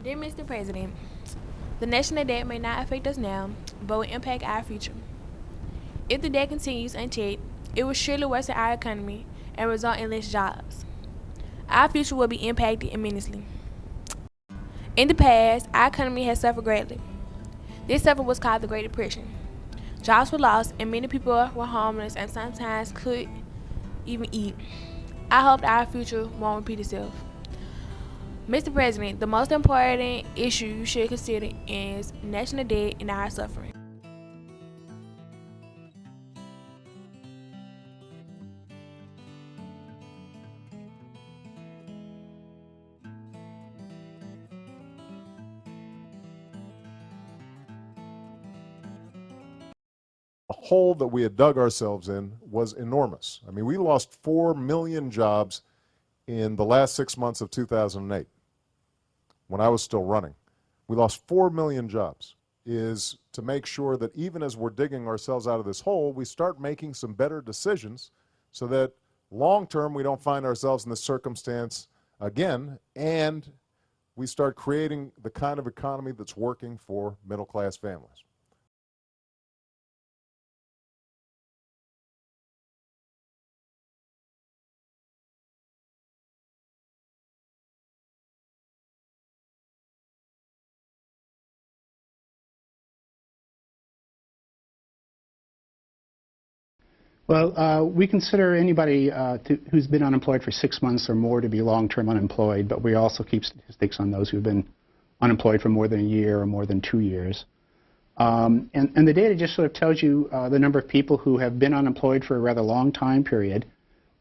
Dear Mr. President, the national debt may not affect us now, but will impact our future. If the debt continues unchecked, it will surely worsen our economy and result in less jobs. Our future will be impacted immensely. In the past, our economy has suffered greatly. This suffering was called the Great Depression. Jobs were lost and many people were homeless and sometimes could even eat. I hope that our future won't repeat itself. Mr. President, the most important issue you should consider is national debt and our suffering. hole that we had dug ourselves in was enormous. I mean, we lost 4 million jobs in the last 6 months of 2008 when I was still running. We lost 4 million jobs. Is to make sure that even as we're digging ourselves out of this hole, we start making some better decisions so that long term we don't find ourselves in this circumstance again, and we start creating the kind of economy that's working for middle class families. Well, we consider anybody who's been unemployed for 6 months or more to be long-term unemployed, but we also keep statistics on those who've been unemployed for more than a year or more than 2 years. And the data just sort of tells you the number of people who have been unemployed for a rather long time period.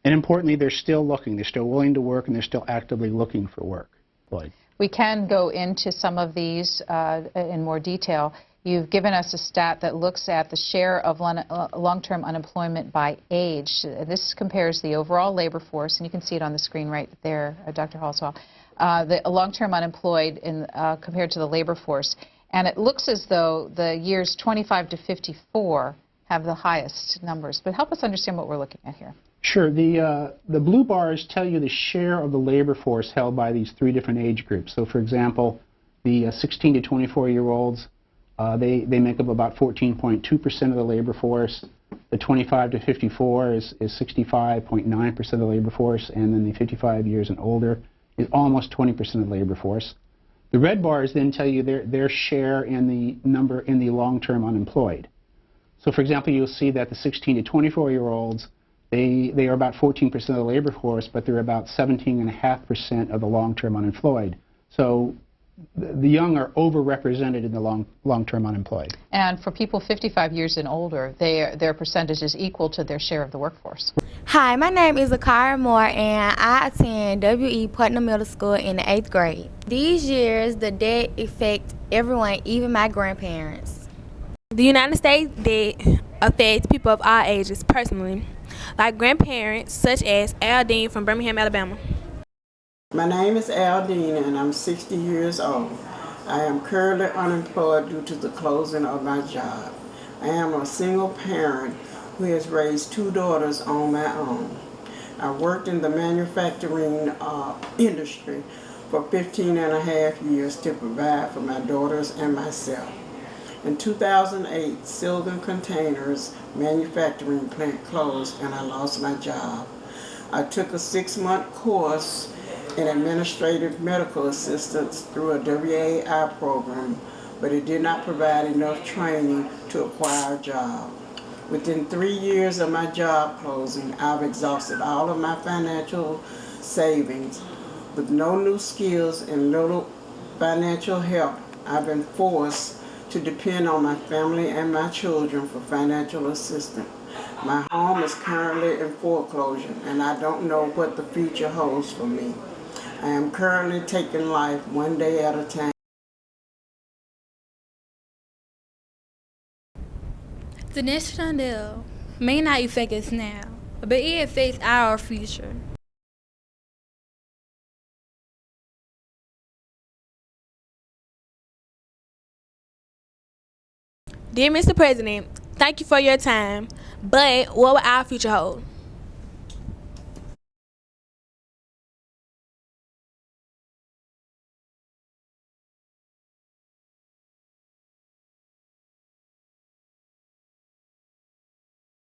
And importantly, they're still looking. They're still willing to work, and they're still actively looking for work. Lloyd. We can go into some of these in more detail. You've given us a stat that looks at the share of long-term unemployment by age. This compares the overall labor force, and you can see it on the screen right there, Dr. Halswell, the long-term unemployed compared to the labor force. And it looks as though the years 25 to 54 have the highest numbers. But help us understand what we're looking at here. Sure. The blue bars tell you the share of the labor force held by these three different age groups. So, for example, the 16 to 24-year-olds, they make up about 14.2% of the labor force. The 25 to 54 is 65.9% of the labor force, and then the 55 years and older is almost 20% of the labor force. The red bars then tell you their share in the number in the long-term unemployed. So, for example, you'll see that the 16 to 24-year-olds, they are about 14% of the labor force, but they're about 17.5% of the long-term unemployed. So the young are overrepresented in the long-term unemployed. And for people 55 years and older, their percentage is equal to their share of the workforce. Hi, my name is Akara Moore, and I attend W.E. Putnam Middle School in the 8th grade. These years, the debt affects everyone, even my grandparents. The United States debt affects people of all ages personally, like grandparents such as Al Dean from Birmingham, Alabama. My name is Al Dean, and I'm 60 years old. I am currently unemployed due to the closing of my job. I am a single parent who has raised 2 daughters on my own. I worked in the manufacturing industry for 15 and a half years to provide for my daughters and myself. In 2008, Silgan Containers manufacturing plant closed and I lost my job. I took a 6-month course in administrative medical assistance through a WAI program, but it did not provide enough training to acquire a job. Within 3 years of my job closing, I've exhausted all of my financial savings. With no new skills and little financial help, I've been forced to depend on my family and my children for financial assistance. My home is currently in foreclosure, and I don't know what the future holds for me. I am currently taking life one day at a time. The national debt may not affect us now, but it affects our future. Dear Mr. President, thank you for your time, but what will our future hold?